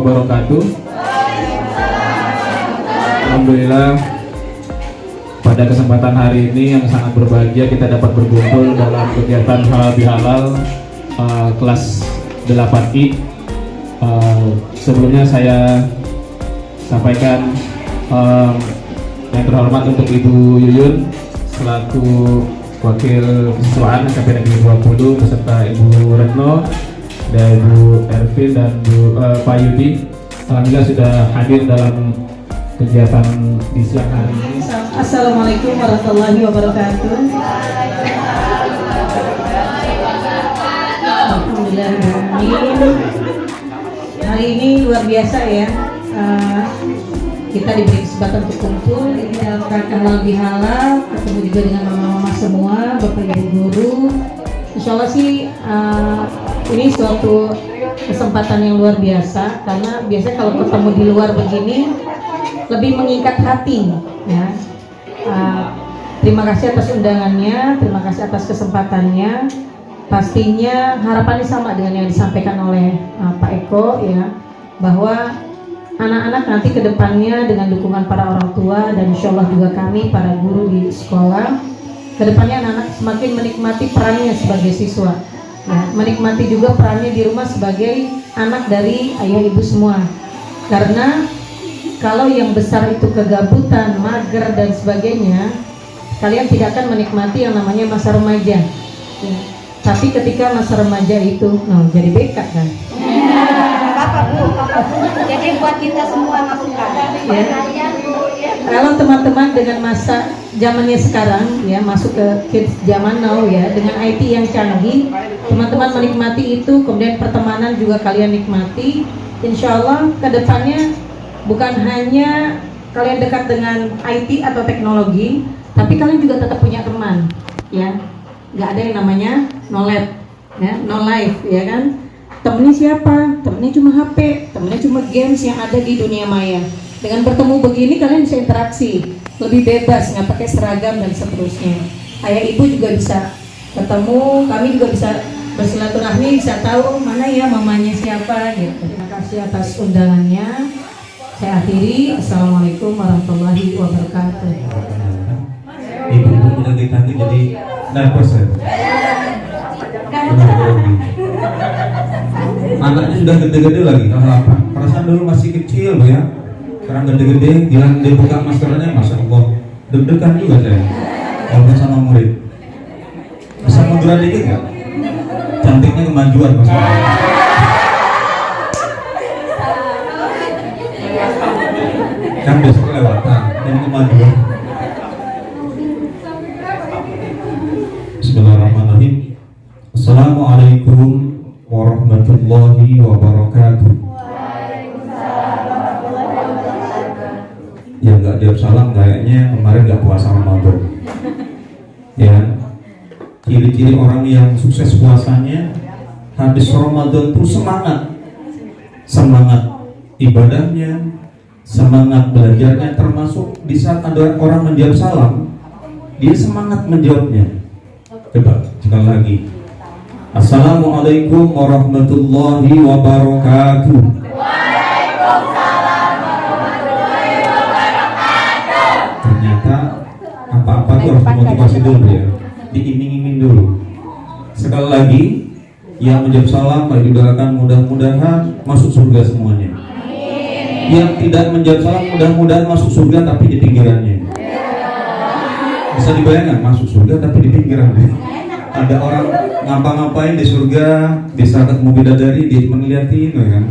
wabarakatuh. Alhamdulillah, pada kesempatan hari ini yang sangat berbahagia kita dapat berkumpul dalam kegiatan halal bihalal kelas 8I. Sebelumnya saya sampaikan yang terhormat untuk Ibu Yuyun selaku Wakil Siswaan SMK Negeri 20 beserta Ibu Retno dan Ibu Ervin dan Pak Yudi. Alhamdulillah sudah hadir dalam kegiatan di siang hari ini. Assalamualaikum warahmatullahi wabarakatuh. Alhamdulillah. Hari ini luar biasa ya. Kita diberi kesempatan untuk kumpul ini dalam rangka halal bihalal, ketemu juga dengan mama-mama semua, bapak ibu guru. Insya Allah sih ini suatu kesempatan yang luar biasa, karena biasanya kalau ketemu di luar begini lebih mengikat hati ya. Terima kasih atas undangannya, terima kasih atas kesempatannya. Pastinya harapannya sama dengan yang disampaikan oleh Pak Eko ya, bahwa anak-anak nanti ke depannya dengan dukungan para orang tua dan insya Allah juga kami para guru di sekolah, ke depannya anak-anak semakin menikmati perannya sebagai siswa ya, menikmati juga perannya di rumah sebagai anak dari ayah ibu semua. Karena kalau yang besar itu kegabutan, mager dan sebagainya, kalian tidak akan menikmati yang namanya masa remaja ya. Tapi ketika masa remaja itu jadi BK kan jadi buat kita semua masukan ya. Kalau teman-teman dengan masa zamannya sekarang ya, masuk ke kids zaman now ya, dengan IT yang canggih, teman-teman menikmati itu, kemudian pertemanan juga kalian nikmati. Insya Allah kedepannya bukan hanya kalian dekat dengan IT atau teknologi, tapi kalian juga tetap punya teman ya. Nggak ada yang namanya no life ya, no life ya kan. Temennya siapa? Temennya cuma HP, temennya cuma games yang ada di dunia maya. Dengan bertemu begini kalian bisa interaksi lebih bebas, nggak pakai seragam dan seterusnya. Ayah ibu juga bisa ketemu, kami juga bisa bersilaturahmi, bisa tahu mana ya mamanya siapa gitu. Terima kasih atas undangannya. Saya akhiri. Assalamualaikum warahmatullahi wabarakatuh. Ibu-ibu udah ditanya jadi nervous ya. Anaknya sudah gede-gede lagi, apa? Perasaan dulu masih kecil ya. Sekarang gede-gede, bilang dia buka maskernya, masya Allah, deg-degan juga saya. Walaupun sama murid, bisa munduran dikit nggak? Cantiknya kemajuan maksudnya. Kan besok kelewatan, ini kemajuan. Bismillahirrahmanirrahim. Assalamualaikum warahmatullahi wabarakatuh. Ya nggak jawab salam kayaknya kemarin nggak puasa Ramadan. Ya, ciri-ciri orang yang sukses puasanya habis Ramadan tuh semangat ibadahnya, semangat belajarnya, termasuk di saat ada orang menjawab salam, dia semangat menjawabnya. Coba sekali lagi. Assalamualaikum warahmatullahi wabarakatuh. Waalaikumsalam warahmatullahi wabarakatuh. Ternyata apa-apa tuh harus dimotivasi dulu ya, diiming-iming dulu. Sekali lagi, yang menjawab salam bagi doakan mudah-mudahan masuk surga semuanya. Yang tidak menjawab salam mudah-mudahan masuk surga tapi di pinggirannya. Bisa dibayangkan masuk surga tapi di pinggirannya. Ada orang ngapa-ngapain di surga, bisa ketemu bidadari, dia cuma ngeliatin kan.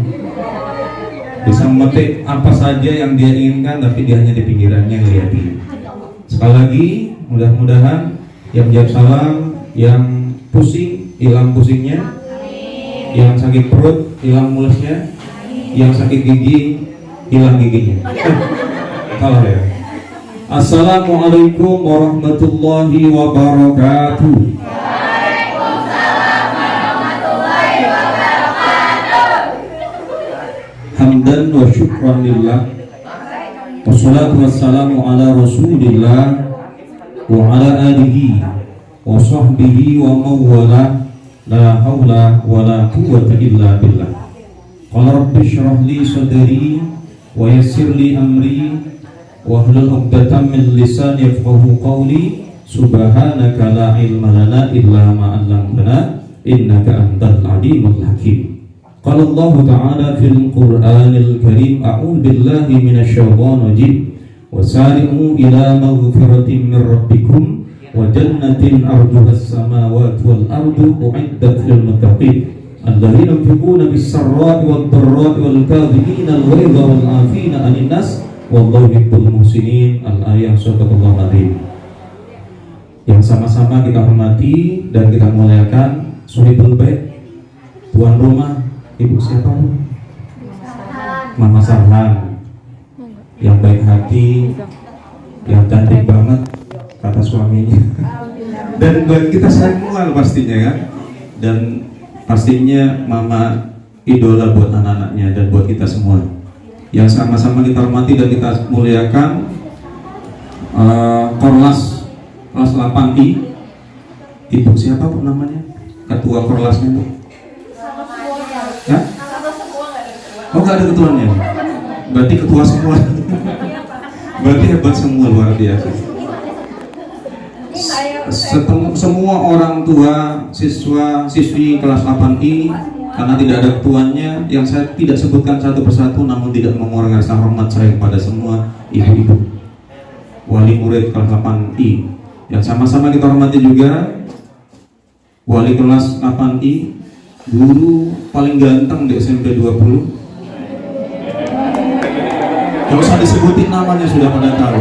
Bisa memetik apa saja yang dia inginkan tapi dia hanya di pinggirannya ngeliatin. Sekali lagi, mudah-mudahan yang menjawab salam, yang pusing, hilang pusingnya, yang sakit perut, hilang mulusnya, yang sakit gigi, hilang giginya. Salah ya. Assalamualaikum warahmatullahi wabarakatuh. Waalaikumsalam warahmatullahi wabarakatuh. Hamdan wa syukran lillah. Wassalatu wassalamu ala rasulillah wa ala alihi wa sahbihi wa mawwala. La haula wa la quwwata illa billah. Qala rabbi shrah li sadri wa yassir li amri wahlul 'uqdatam min lisani yafqahu qawli. Subhanaka la ilma lana illa ma 'allamtana innaka antal alimul hakim. Qala Allah ta'ala fil Qur'anil Karim a'udzu billahi minasy syaithanir rajim. Wasari'u ila maghfiratin min rabbikum wa jannatin arduhas samawati wal ardu u'iddat lil muttaqin alladzina yunfiquna bis sarra'i wad dharra'i wal kadhimina al ghaidha wal 'afina 'anil nas wallahu yuhibbul muhsinin. Al-ayah sadaqallahu adzim. Yang sama-sama kita hormati dan kita muliakan Sohibul Bait, tuan rumah, ibu siapa? Mama Sarhan, yang baik hati, yang cantik banget kata suaminya. Dan buat kita semua pastinya kan. Dan pastinya mama idola buat anak-anaknya dan buat kita semua. Yang sama-sama kita hormati dan kita muliakan Korlas kelas 8I. Ibu siapa pun namanya? Ketua Korlasnya Bu? Ya? Oh nggak ada ketuanya? Berarti ketua semua. Berarti hebat semua, luar biasa. Semua orang tua, siswa, siswi kelas 8I, karena tidak ada ketuanya, yang saya tidak sebutkan satu persatu, namun tidak mengurangi rasa hormat saya kepada semua ibu-ibu wali murid kelas 8I. Yang sama-sama kita hormati juga wali kelas 8I, guru paling ganteng di SMP 20. Gak usah disebutin namanya, sudah pada tahu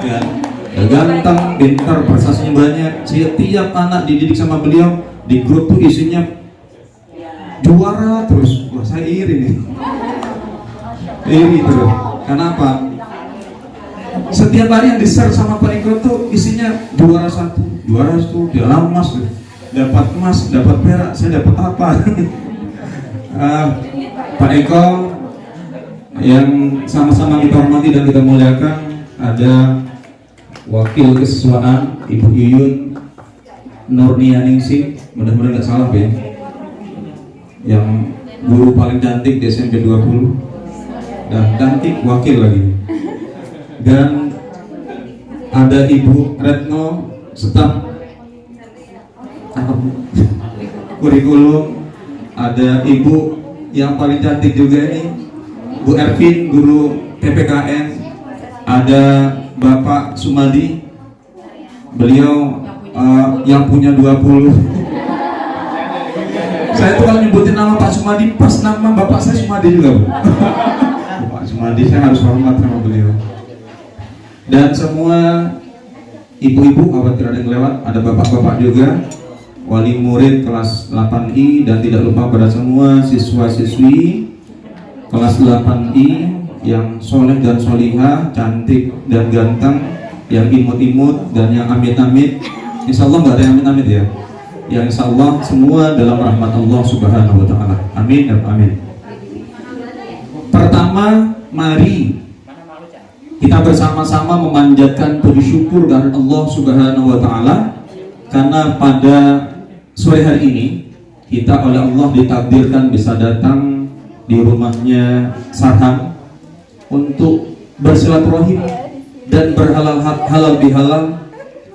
ya. Ganteng, pintar, prestasinya banyak. Setiap anak dididik sama beliau di grup tuh isinya juara terus. Wah saya iri nih. Iri terus. Kenapa? Setiap hari yang di-share sama Pak Eko tuh isinya juara satu, dia emas, dapat emas, dapat perak, saya dapat apa? Pak Eko yang sama-sama kita hormati dan kita muliakan, ada Wakil Kesuaan Ibu Yuyun Nurnianingsih, mudah-mudahan nggak salah ya, yang guru paling cantik di SMP 20 dan cantik wakil lagi. Dan ada Ibu Retno staf kurikulum, ada Ibu yang paling cantik juga ini Bu Ervin, guru PPKN, ada Bapak Sumadi, beliau yang punya 20. Saya tuh kalau nyebutin nama Pak Sumadi, pas nama Bapak saya Sumadi juga Bu. Pak Sumadi, saya harus hormat sama beliau. Dan semua ibu-ibu, khawatir ada yang lewat, ada bapak-bapak juga, wali murid kelas 8I, dan tidak lupa pada semua siswa-siswi kelas 8I yang soleh dan solihah, cantik dan ganteng, yang imut-imut dan yang amit-amit. Insya Allah nggak ada yang amit-amit ya. Yang insya Allah semua dalam rahmat Allah Subhanahu Wa Taala. Amin dan amin. Pertama, mari kita bersama-sama memanjatkan puji syukur kepada Allah Subhanahu Wa Taala karena pada sore hari ini kita oleh Allah ditakdirkan bisa datang di rumahnya Sarhan untuk bersilaturahim dan berhalal bihalal.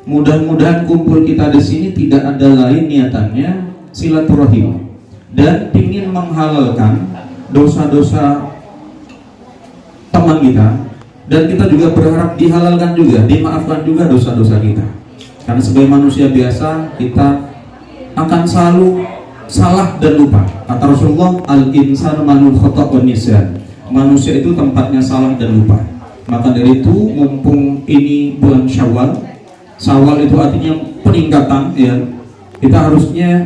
Mudah-mudahan kumpul kita di sini tidak ada lain niatannya silaturahim dan ingin menghalalkan dosa-dosa teman kita, dan kita juga berharap dihalalkan juga, dimaafkan juga dosa-dosa kita. Karena sebagai manusia biasa kita akan selalu salah dan lupa. Kata Rasulullah, al-insan manul khata' wa nisyan. Manusia itu tempatnya salah dan lupa. Maka dari itu, mumpung ini bulan Syawal, Syawal itu artinya peningkatan ya. Kita harusnya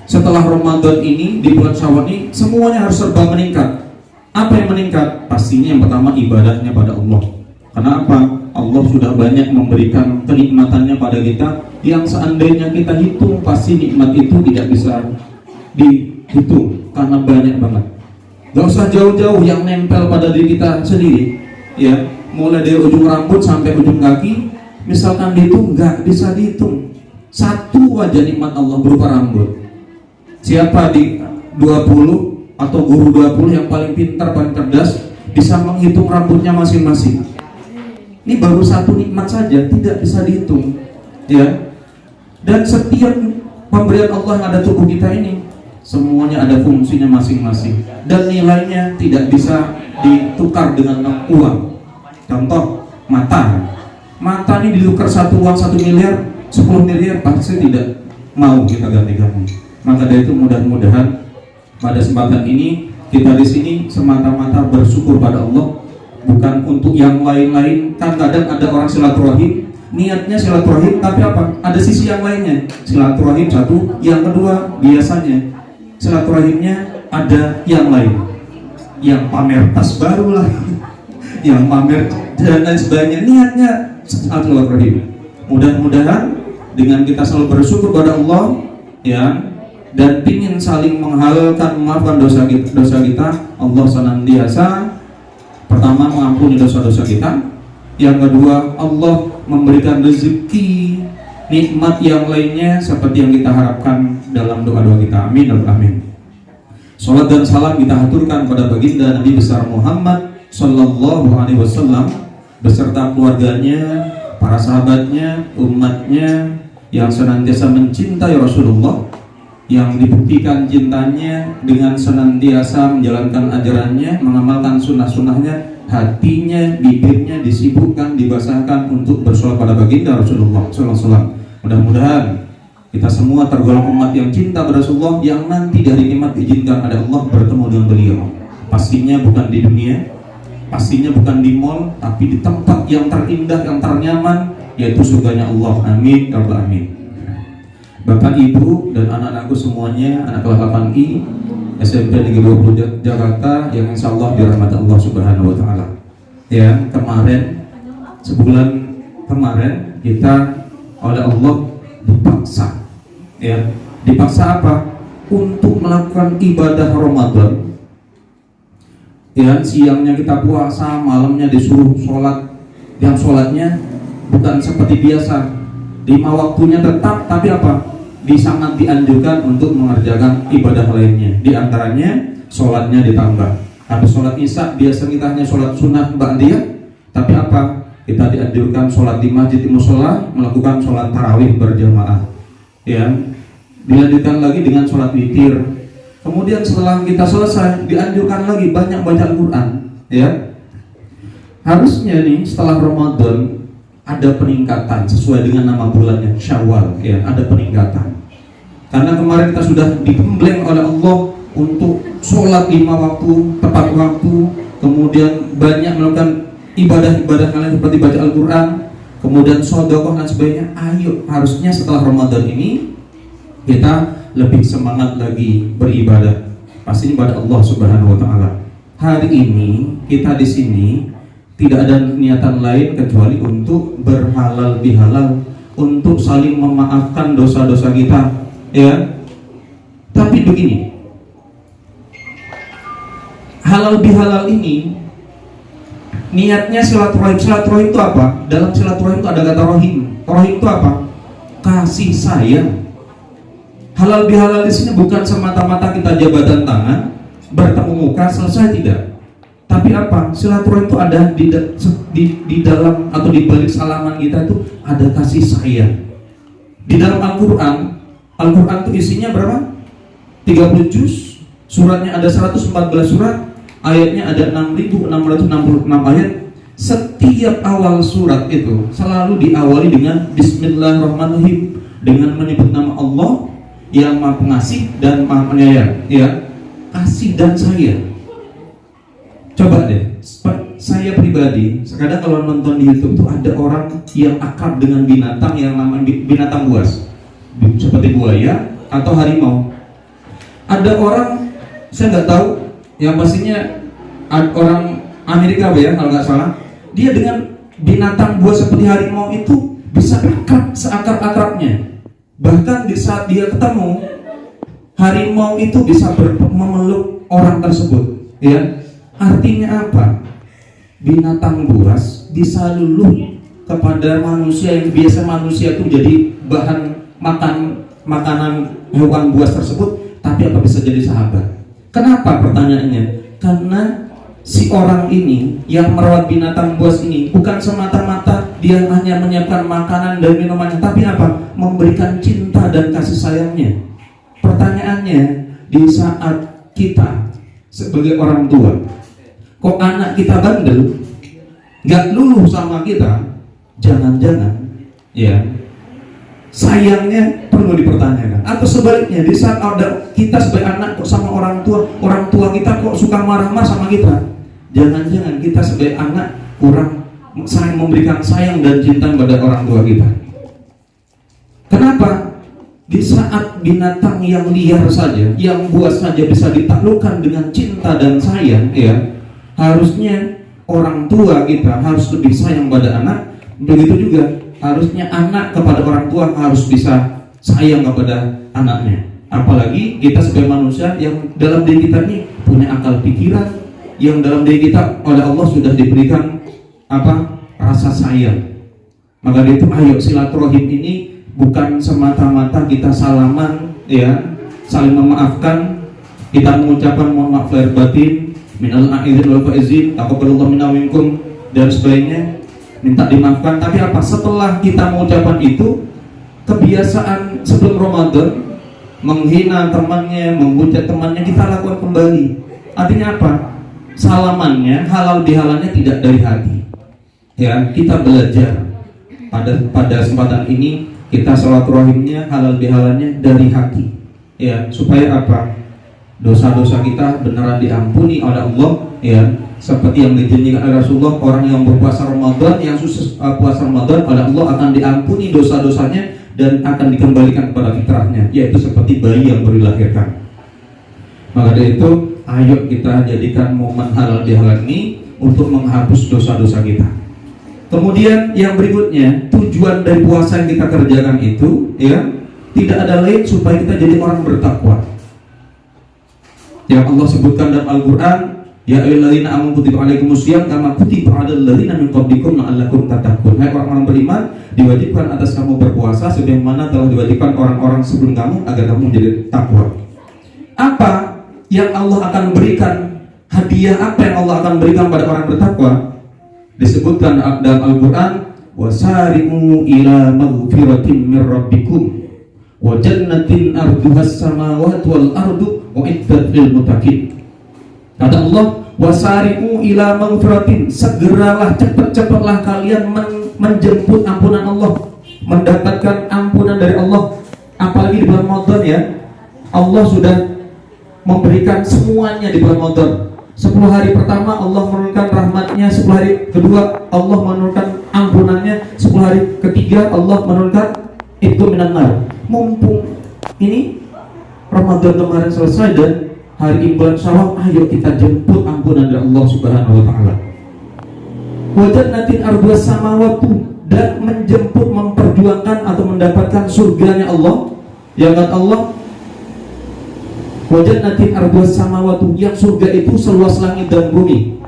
setelah Ramadan ini, di bulan Syawal ini semuanya harus serba meningkat. Apa yang meningkat? Pastinya yang pertama ibadahnya pada Allah. Karena apa? Allah sudah banyak memberikan kenikmatannya pada kita, yang seandainya kita hitung pasti nikmat itu tidak bisa dihitung karena banyak banget. Gak usah jauh-jauh yang nempel pada diri kita sendiri ya, mulai dari ujung rambut sampai ujung kaki, misalkan dihitung nggak bisa dihitung. Satu aja nikmat Allah berupa rambut. Siapa di 20 atau guru 20 yang paling pintar, paling cerdas bisa menghitung rambutnya masing-masing. Ini baru satu nikmat saja, tidak bisa dihitung, ya. Dan setiap pemberian Allah yang ada tubuh kita ini, semuanya ada fungsinya masing-masing dan nilainya tidak bisa ditukar dengan uang. Contoh, mata ini ditukar satu uang 1 miliar, 10 miliar pasti tidak mau kita ganti-ganti. Maka dari itu mudah-mudahan pada kesempatan ini kita di sini semata-mata bersyukur pada Allah, bukan untuk yang lain-lain. Kan kadang ada orang silaturahim, niatnya silaturahim, tapi apa? Ada sisi yang lainnya. Silaturahim satu, yang kedua biasanya silaturahimnya ada yang lain, yang pamer tas baru lah, yang pamer dan lain sebagainya. Niatnya silaturahim. Mudah-mudahan dengan kita selalu bersyukur pada Allah, ya, dan ingin saling menghalalkan, memaafkan dosa kita, Allah senantiasa pertama mengampuni dosa-dosa kita, yang kedua Allah memberikan rezeki nikmat yang lainnya seperti yang kita harapkan dalam doa-doa kita. Amin ya rabbal alamin. Salat dan salam kita haturkan pada baginda Nabi besar Muhammad sallallahu alaihi wasallam beserta keluarganya, para sahabatnya, umatnya yang senantiasa mencintai Rasulullah, yang dibuktikan cintanya dengan senantiasa menjalankan ajarannya, mengamalkan sunnah-sunnahnya, hatinya, bibirnya disibukkan, dibasahkan untuk bersolawat pada baginda Rasulullah SAW. Mudah-mudahan kita semua tergolong umat yang cinta pada Rasulullah, yang nanti dari nikmat diizinkan ada Allah bertemu dengan beliau. Pastinya bukan di dunia, pastinya bukan di mall, tapi di tempat yang terindah, yang ternyaman, yaitu surganya Allah. Amin ya rabbal alamin. Bapak, Ibu, dan anak-anakku semuanya, anak kelas 8I SMP Negeri 20 Jakarta yang insya Allah dirahmati Allah Subhanahu wa Ta'ala. Ya, kemarin, sebulan kemarin kita oleh Allah dipaksa, ya, dipaksa apa? Untuk melakukan ibadah Ramadan. Ya, siangnya kita puasa, malamnya disuruh sholat, yang sholatnya bukan seperti biasa, 5 waktunya tetap, tapi apa? Sangat dianjurkan untuk mengerjakan ibadah lainnya. Di antaranya sholatnya ditambah. Habis sholat isya biasa kita hanya sholat sunnah ba'diyah, tapi apa? Kita dianjurkan sholat di masjid, di musola, melakukan sholat tarawih berjamaah. Ya, dilanjutkan lagi dengan sholat witir. Kemudian setelah kita selesai, dianjurkan lagi banyak baca Al-Quran. Ya, harusnya nih setelah Ramadan ada peningkatan sesuai dengan nama bulannya Syawal, ya, ada peningkatan. Karena kemarin kita sudah digembleng oleh Allah untuk sholat 5 waktu tepat waktu, kemudian banyak melakukan ibadah-ibadah kalian seperti baca Al-Quran, kemudian sedekah dan sebagainya. Ayo, harusnya setelah Ramadan ini kita lebih semangat lagi beribadah, pasti pada Allah Subhanahu wa Ta'ala. Hari ini kita di sini tidak ada niatan lain kecuali untuk berhalal bihalal, untuk saling memaafkan dosa-dosa kita, ya. Tapi begini, halal bihalal ini niatnya silaturahim. Silaturahim itu apa? Dalam silaturahim itu ada kata rahim. Rahim itu apa? Kasih sayang. Halal bihalal di sini bukan semata-mata kita jabatan tangan, bertemu muka, selesai, tidak. Tapi apa? Silaturahim itu ada di dalam atau di balik salaman kita itu ada kasih sayang. Di dalam Al-Quran itu isinya berapa? 30 juz, suratnya ada 114 surat, ayatnya ada 6.666 ayat. Setiap awal surat itu selalu diawali dengan Bismillahirrahmanirrahim, dengan menyebut nama Allah yang Maha Pengasih dan Maha Penyayang, ya. Kasih dan sayang. Coba deh, saya pribadi, kadang kalau nonton di YouTube tuh ada orang yang akrab dengan binatang yang namanya binatang buas, seperti buaya atau harimau. Ada orang, saya nggak tahu, yang pastinya orang Amerika ya kalau nggak salah, dia dengan binatang buas seperti harimau itu bisa akrab seakrab-akrabnya. Bahkan di saat dia ketemu, harimau itu bisa memeluk orang tersebut, ya. Artinya apa? Binatang buas bisa luluh kepada manusia yang biasa manusia itu jadi bahan makanan hewan buas tersebut, tapi apa bisa jadi sahabat? Kenapa pertanyaannya? Karena si orang ini yang merawat binatang buas ini bukan semata-mata dia hanya menyiapkan makanan dan minumannya, tapi apa? Memberikan cinta dan kasih sayangnya. Pertanyaannya, di saat kita sebagai orang tua, kok anak kita bandel, nggak luluh sama kita, jangan-jangan ya sayangnya perlu dipertanyakan. Atau sebaliknya, di saat ada kita sebagai anak kok sama orang tua kita kok suka marah-marah sama kita, jangan-jangan kita sebagai anak kurang saling memberikan sayang dan cinta pada orang tua kita. Kenapa? Di saat binatang yang liar saja, yang buas saja bisa ditaklukkan dengan cinta dan sayang, ya harusnya orang tua kita harus lebih sayang pada anak. Begitu juga harusnya anak kepada orang tua harus bisa sayang kepada anaknya. Apalagi kita sebagai manusia yang dalam diri kita ini punya akal pikiran, yang dalam diri kita oleh Allah sudah diberikan rasa sayang. Maka dari itu ayo silaturahim ini bukan semata-mata kita salaman, ya saling memaafkan, kita mengucapkan mohon maaf lahir batin, minal aizin wal faizin, taqabbalallahu minna minkum dan sebagainya, minta dimaafkan. Tapi apa? Setelah kita mengucapkan itu, kebiasaan sebelum Ramadan menghina temannya, menghujat temannya kita lakukan kembali. Artinya apa? Salamannya, halal bihalalnya tidak dari hati. Ya, kita belajar pada kesempatan ini kita silaturahimnya, halal bihalalnya dari hati. Ya, supaya apa? Dosa-dosa kita beneran diampuni oleh Allah, ya. Seperti yang dijanjikan oleh Rasulullah, orang yang berpuasa Ramadan, yang sukses puasa Ramadan oleh Allah akan diampuni dosa-dosanya dan akan dikembalikan kepada fitrahnya, yaitu seperti bayi yang baru dilahirkan. Maka dari itu, ayo kita jadikan momen halal bihalal ini untuk menghapus dosa-dosa kita. Kemudian yang berikutnya, tujuan dari puasa yang kita kerjakan itu, ya, tidak ada lain supaya kita jadi orang bertakwa. Yang Allah sebutkan dalam Al-Quran, ya ayyuhalladzina amanu kutiba alaikumusiyam kama kutiba alal ladzina min qablikum la'allakum tattaqun. Hai orang-orang beriman, diwajibkan atas kamu berpuasa sebagaimana telah diwajibkan orang-orang sebelum kamu agar kamu menjadi takwa. Apa yang Allah akan berikan, hadiah apa yang Allah akan berikan pada orang bertakwa? Disebutkan dalam Al-Quran, wasari'u ila maghfiratin min rabbikum wa jannatin arduhas samawati wal ardu uiddat lil muttaqin. Kata Allah, wasari'u ila maghfiratin, segeralah, cepat-cepatlah kalian menjemput ampunan Allah, mendapatkan ampunan dari Allah. Apalagi di bulan Ramadan, ya, Allah sudah memberikan semuanya di bulan Ramadan. 10 hari pertama Allah menurunkan rahmatnya, 10 hari kedua Allah menurunkan ampunannya, 10 hari ketiga Allah menurunkan itu minan nar. Mumpung ini Ramadan kemarin selesai dan hari ini bulan Syawal, ayo kita jemput ampunan dari Allah Subhanahu wa taala. Wajan natin arbus samawati, dan menjemput, memperjuangkan atau mendapatkan surganya Allah. Yang kata Allah, wajan natin arbus samawati, yang surga itu seluas langit dan bumi.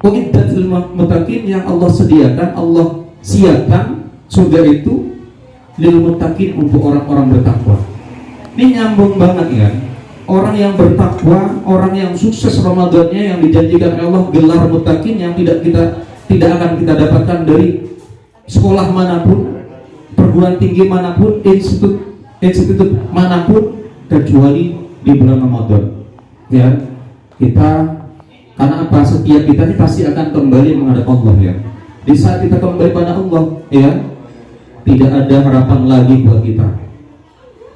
Uiddat lil muttaqin, yang Allah sediakan, Allah siapkan surga itu lil muttaqin, untuk orang-orang bertakwa. Ini nyambung banget ya. Orang yang bertakwa, orang yang sukses Ramadannya, yang dijanjikan Allah gelar muttaqin yang tidak akan kita dapatkan dari sekolah manapun, perguruan tinggi manapun, institut manapun, kecuali di bulan Ramadan. Ya, kita, karena apa? Setiap kita ini pasti akan kembali menghadap Allah, ya. Di saat kita kembali pada Allah, ya, tidak ada harapan lagi buat kita.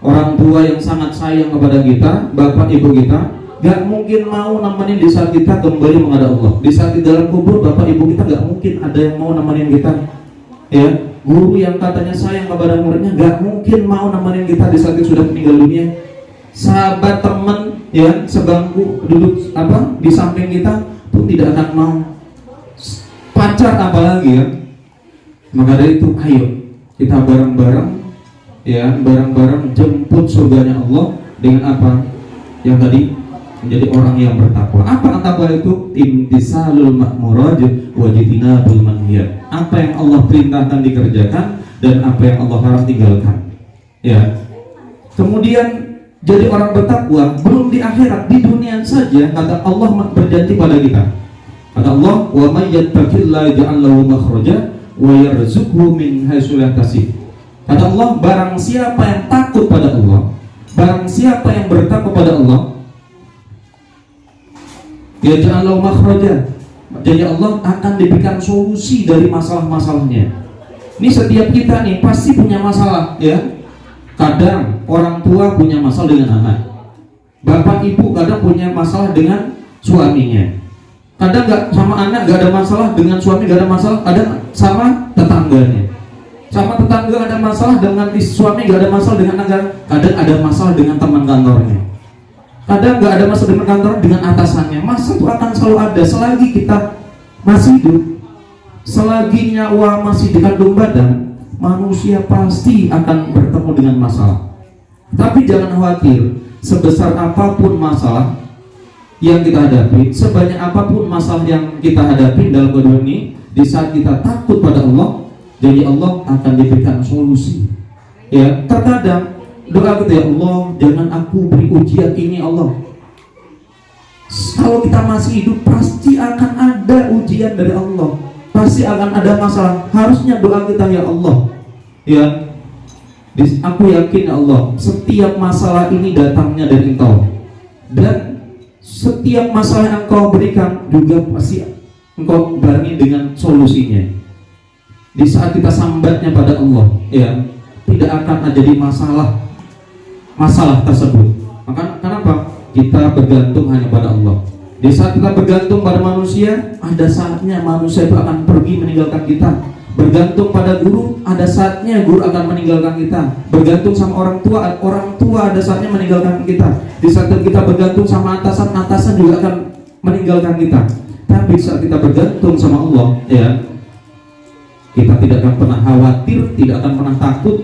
Orang tua yang sangat sayang kepada kita, bapak ibu kita, gak mungkin mau nemenin di saat kita kembali menghadap Allah. Di saat di dalam kubur, bapak ibu kita gak mungkin ada yang mau nemenin kita. Ya, guru yang katanya sayang kepada muridnya gak mungkin mau nemenin kita di saat kita sudah meninggal dunia. Sahabat, teman, ya, sebangku duduk di samping kita pun tidak akan mau. Pacar apalagi, ya. Maka dari itu, ayo kita bareng-bareng, ya, bareng-bareng jemput surganya Allah dengan apa? Yang tadi, menjadi orang yang bertakwa. Apa takwa itu? Imtisalul ma'murat wa jitinabul manhiyat. Apa yang Allah perintahkan dikerjakan dan apa yang Allah larang tinggalkan. Ya. Kemudian jadi orang bertakwa belum di akhirat, di dunia saja kata Allah berjanji pada kita. Kata Allah, "Wa may yattaqillaha yaj'al lahu makhraja wa yarzuqhu min haitsu la yahtasib." Kata Allah, barang siapa yang takut pada Allah, barang siapa yang bertakwa pada Allah, yaj'al lahu makhraja, jadi Allah akan diberikan solusi dari masalah-masalahnya. Ini setiap kita nih pasti punya masalah, ya. Kadang orang tua punya masalah dengan anak, bapak ibu kadang punya masalah dengan suaminya, kadang nggak sama anak nggak ada masalah, dengan suami nggak ada masalah, kadang sama tetangganya, sama tetangga ada masalah, dengan suami nggak ada masalah, dengan negara kadang ada masalah dengan teman kantornya, kadang nggak ada masalah dengan kantor, dengan atasannya. Masalah itu akan selalu ada selagi kita masih hidup, selagi nyawa masih di kandung badan. Manusia pasti akan bertemu dengan masalah. Tapi jangan khawatir, sebesar apapun masalah yang kita hadapi, sebanyak apapun masalah yang kita hadapi dalam kehidupan ini, di saat kita takut pada Allah, jadi Allah akan diberikan solusi. Ya, terkadang doa kita, ya Allah, jangan aku beri ujian ini, Allah. Kalau kita masih hidup pasti akan ada ujian dari Allah, pasti akan ada masalah. Harusnya doa kita, ya Allah, ya, aku yakin ya Allah, setiap masalah ini datangnya dari Engkau, dan setiap masalah yang Engkau berikan juga pasti Engkau barengi dengan solusinya. Di saat kita sambatnya pada Allah, ya, tidak akan jadi masalah tersebut. Maka kenapa? Kita bergantung hanya pada Allah. Di saat kita bergantung pada manusia, ada saatnya manusia itu akan pergi meninggalkan kita. Bergantung pada guru, ada saatnya guru akan meninggalkan kita. Bergantung sama orang tua ada saatnya meninggalkan kita. Di saat kita bergantung sama atasan juga akan meninggalkan kita. Tapi saat kita bergantung sama Allah, ya, kita tidak akan pernah khawatir, tidak akan pernah takut.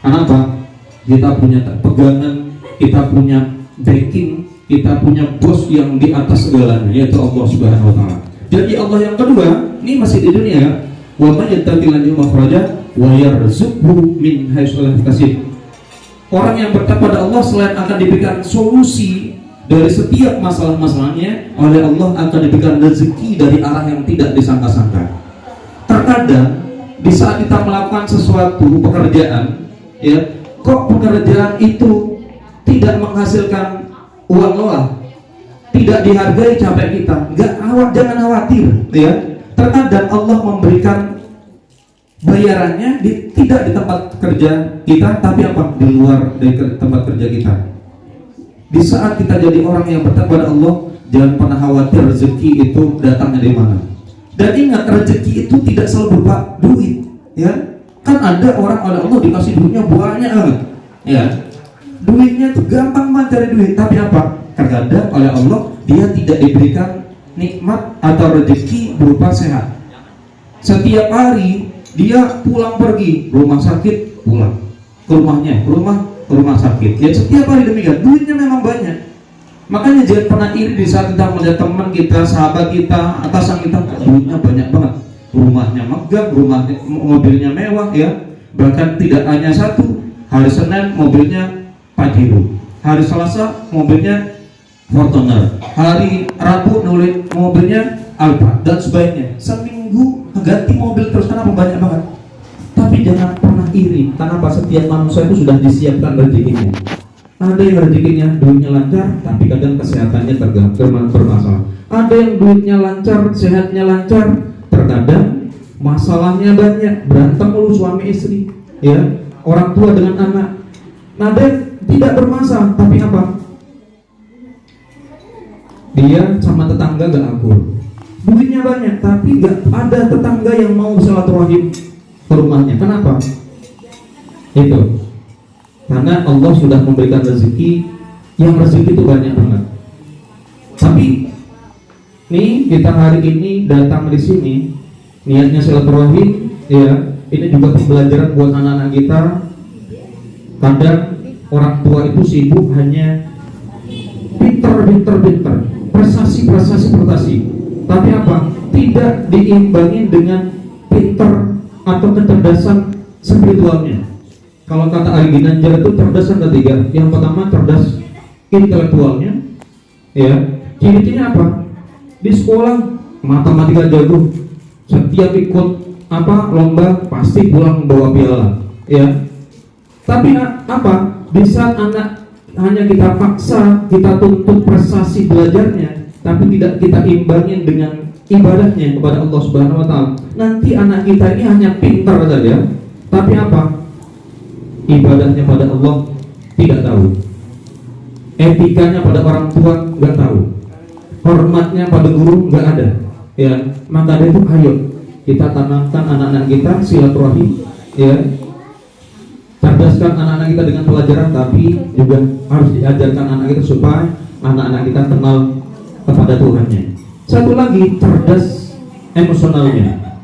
Kenapa? Kita punya pegangan, kita punya backing, kita punya bos yang di atas segalanya, yaitu Allah Subhanahu wa Ta'ala. Jadi Allah yang kedua, ini masih di dunia, ya. Wa may yattaqillaha makhraja wa yarzuqhu min haitsu la yahtasib. Orang yang bertakwa pada Allah selain akan diberikan solusi dari setiap masalah-masalahnya, oleh Allah akan diberikan rezeki dari arah yang tidak disangka-sangka. Terkadang di saat kita melakukan sesuatu pekerjaan, ya, kok pekerjaan itu tidak menghasilkan uang lelah, tidak dihargai capek kita, jangan khawatir, ya. Terkadang Allah memberikan bayarannya tidak di tempat kerja kita, tapi apa? Di luar dari tempat kerja kita. Di saat kita jadi orang yang bertakwa kepada Allah, jangan pernah khawatir rezeki itu datangnya dari mana. Dan ingat, rezeki itu tidak selalu berupa duit, ya. Kan ada orang oleh Allah dikasih duitnya banyak banget, ya. Duitnya itu gampang banget cari duit, tapi apa? Terkadang oleh Allah dia tidak diberikan nikmat atau rezeki berupa sehat. Setiap hari dia pulang pergi, rumah sakit pulang ke rumahnya, rumah sakit. Ya, setiap hari demikian. Duitnya memang banyak. Makanya jangan pernah iri di saat kita melihat teman kita, sahabat kita, atasan kita, duitnya banyak banget. Rumahnya megah, mobilnya mewah, ya. Bahkan tidak hanya satu. Hari Senin mobilnya Pajero, hari Selasa mobilnya Fortuner, hari Rabu nulis mobilnya Alfa, dan sebagainya. Seminggu ganti mobil terus, kenapa banyak banget? Tapi jangan pernah iri, karena setiap manusia itu sudah disiapkan rezekinya. Ada yang rezekinya duitnya lancar, tapi kadang kesehatannya bermasalah. Ada yang duitnya lancar, sehatnya lancar, terkadang masalahnya banyak, berantem mulu suami istri, ya, orang tua dengan anak. Ada yang tidak bermasalah, tapi apa? Dia sama tetangga gak akur, duitnya banyak, tapi gak ada tetangga yang mau silaturahim ke rumahnya. Kenapa? Itu karena Allah sudah memberikan rezeki, yang rezeki itu banyak banget. Tapi nih kita hari ini datang di sini niatnya silaturahim, ya. Ini juga pembelajaran buat anak-anak kita. Kadang orang tua itu sibuk hanya pinter, prestasi, tapi apa? Tidak diimbangi dengan pinter atau kecerdasan spiritualnya. Kalau kata Ari Ginanjar itu cerdas ada 3. Yang pertama cerdas intelektualnya, ya. Ciri-cirinya apa? Di sekolah matematika jago, setiap ikut lomba pasti pulang bawa piala, ya. Tapi apa? Di saat anak hanya kita paksa, kita tuntut prestasi belajarnya, tapi tidak kita imbangin dengan ibadahnya kepada Allah Subhanahu wa taala. Nanti anak kita ini hanya pintar saja, tapi apa? Ibadahnya pada Allah tidak tahu, etikanya pada orang tua nggak tahu, hormatnya pada guru nggak ada, ya. Maka dari itu ayo kita tanamkan anak-anak kita silaturahim, ya. Cerdaskan anak-anak kita dengan pelajaran, tapi juga harus diajarkan anak kita supaya anak-anak kita kenal kepada Tuhannya. Satu lagi, cerdas emosionalnya.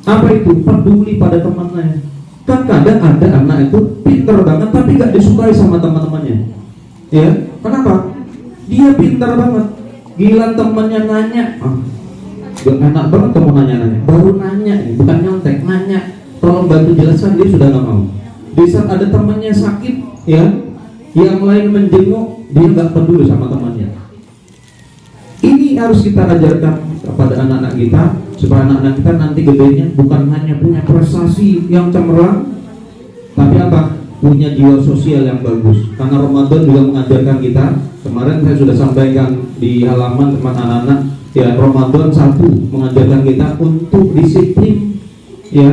Apa itu? Peduli pada temannya. Kan kadang ada anak itu pintar banget tapi gak disukai sama teman-temannya, ya. Kenapa? Dia pintar banget, gila temannya nanya, gak enak banget kamu nanya-nanya, baru nanya, bukan nyontek, nanya, tolong bantu jelaskan, dia sudah gak mau. Di saat ada temannya sakit, ya, yang lain menjenguk, dia gak peduli sama temannya. Ini harus kita ajarkan kepada anak-anak kita, supaya anak-anak kita nanti gedenya bukan hanya punya prestasi yang cemerlang, tapi apa? Punya jiwa sosial yang bagus. Karena Ramadan juga mengajarkan kita. Kemarin saya sudah sampaikan di halaman teman anak-anak, ya, Ramadan 1 mengajarkan kita untuk disiplin, ya.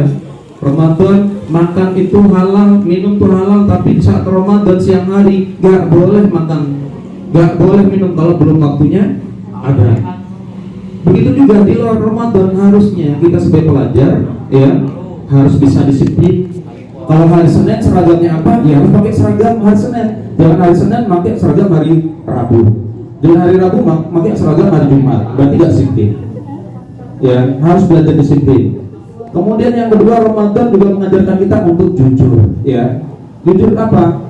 Ramadan makan itu halal, minum itu halal, tapi saat Ramadan siang hari gak boleh makan, gak boleh minum kalau belum waktunya ada. Begitu juga di luar Ramadan harusnya kita sebagai pelajar, ya, harus bisa disiplin. Kalau hari Senin seragamnya apa? Ya harus pakai seragam hari Senin. Jangan hari Senin pakai seragam hari Rabu. Dan hari Rabu pakai seragam hari Jumat. Berarti gak disiplin. Ya, harus belajar disiplin. Kemudian yang kedua, Ramadan juga mengajarkan kita untuk jujur, ya. Jujur apa?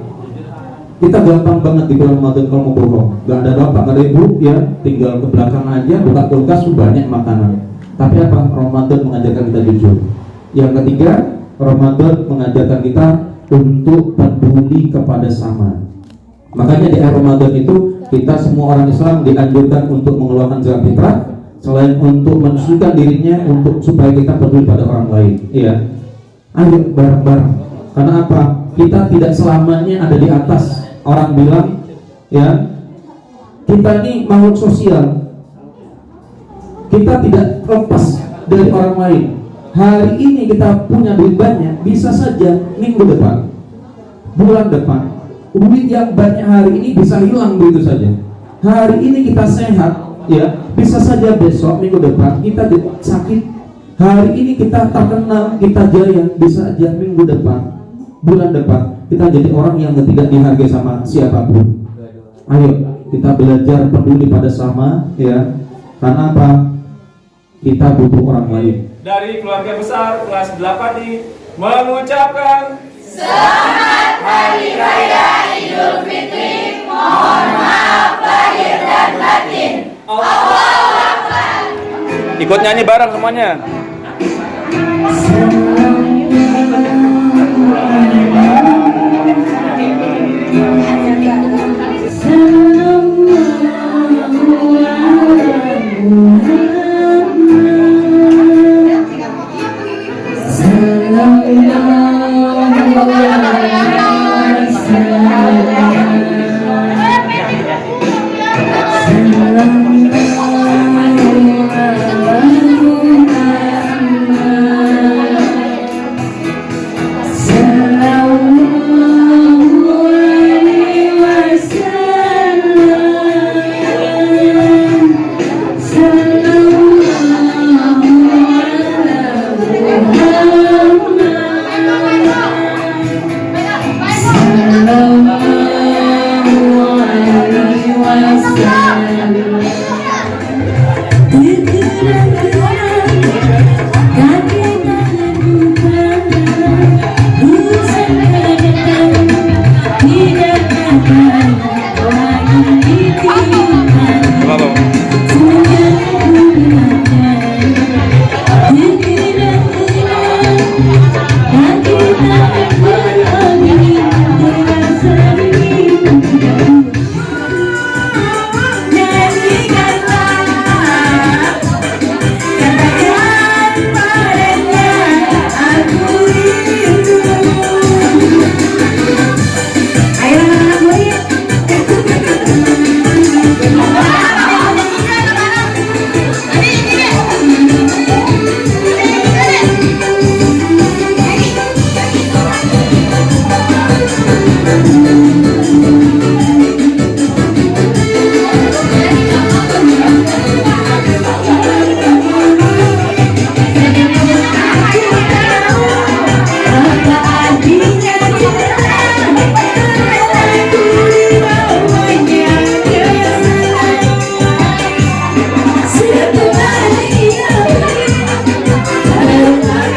Kita gampang banget di bulan Ramadan kalau mau bohong. Gak ada bapak, gak ada ibu, ya, tinggal ke belakang aja, buka kulkas, banyak makanan. Tapi apa? Ramadan mengajarkan kita jujur. Yang ketiga, Ramadan mengajarkan kita untuk peduli kepada sama. Makanya di akhir Ramadan itu kita semua orang Islam dianjurkan untuk mengeluarkan zakat fitrah, selain untuk mensucikan dirinya, untuk supaya kita peduli pada orang lain, ya. Ayo bareng-bareng. Karena apa? Kita tidak selamanya ada di atas. Orang bilang, ya, kita ini makhluk sosial. Kita tidak lepas dari orang lain. Hari ini kita punya duit banyak, bisa saja minggu depan, bulan depan, duit yang banyak hari ini bisa hilang begitu saja. Hari ini kita sehat, ya, bisa saja besok minggu depan kita sakit. Hari ini kita terkenal, kita jaya, bisa aja minggu depan, bulan depan kita jadi orang yang tidak dihargai sama siapapun. Ayo kita belajar peduli pada sama, ya. Karena apa? Kita butuh orang lain. Dari keluarga besar kelas 8 ini mengucapkan Selamat Hari Raya Idul Fitri. Mohon maaf lahir dan batin. Allahu Akbar. Ikut nyanyi bareng semuanya.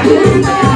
Jumat